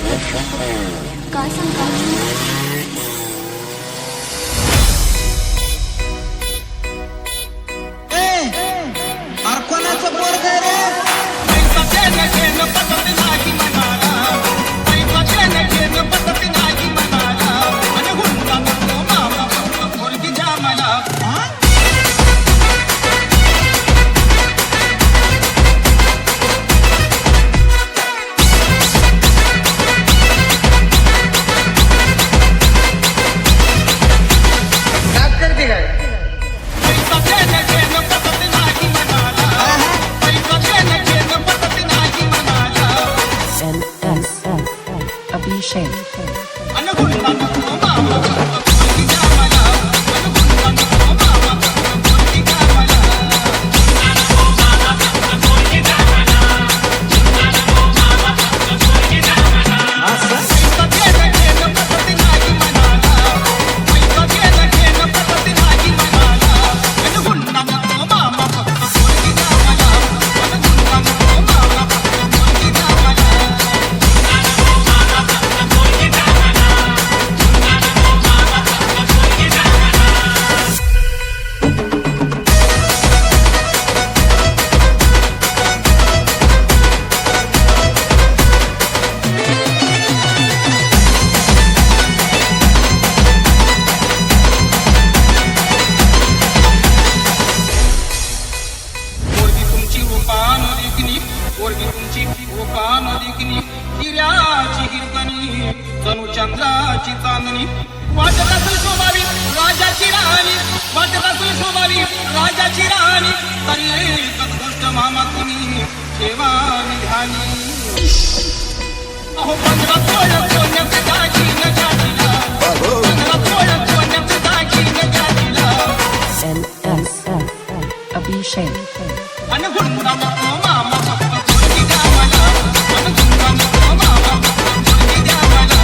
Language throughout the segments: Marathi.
काय सांगता कोणाचं पोरग रे Abhishek. तनु चंद्राची चांदणी वाटत असेल शोभावी राजाची राणी वाटत असेल शोभावी राजाची राणी तरी एकच गोष्ट मामा तुम्ही ठेवा निघाली अहो 15 तोळ सोन्याचे दागिने घातला 15 तोळ सोन्याचे दागिने घातला Abhishek. आणि गुणगुणा नको मामा फक्त मुलगी द्या मला आणि गुणगुणा नको मामा फक्त मुलगी द्या मला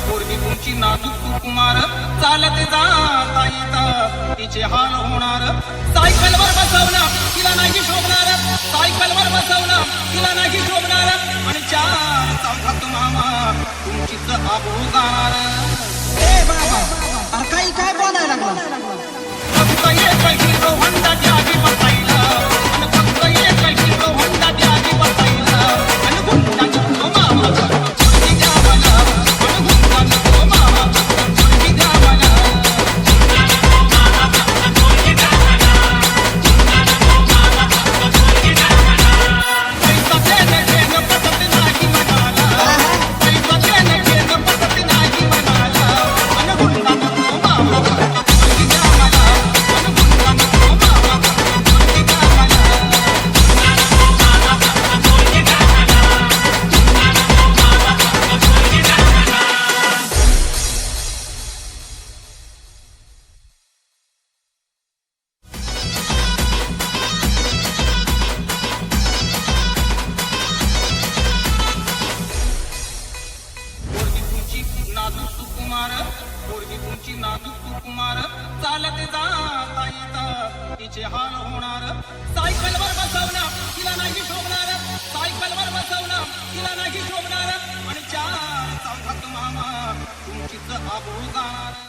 पोरगी तुमची नाजूक सुकुमार चालत जाता येता तिचे हाल होणार सायकलवर बसवणं तिला नाही शोभणार सायकलवर बसवणं तिला नाही शोभणार आणि 4 चौघात मामा तुमचीच आबरू जाणार ए बाबा काही काय बोलायला लागला फक्त एक हिरो होंडा त्यागी बसायला आणि फक्त एक हिरो होंडा त्यागी बसायला आणि गुंडा नको मामा मुलगी द्या मला आणि गुंडा नको मामा मुलगी द्या मला पैसा देणं घेणं पसंत नाही म्हणाला पैसा देणं घेणं पसंत नाही म्हणाला आणि गुंडा नको मामा मुलगी द्या मला आणि गुंडा नको मामा मुलगी द्या मला पोरगी तुमची नाजूक सुकुमार पोरगी तुमची नाजूक सुकुमार चालत जाता येता तिचे हाल होणार सायकलवर बसवणं तिला नाही शोभणार सायकलवर बसवणं तिला नाही शोभणार आणि 4 चौघात मामा तुमचीच आबरू जाणार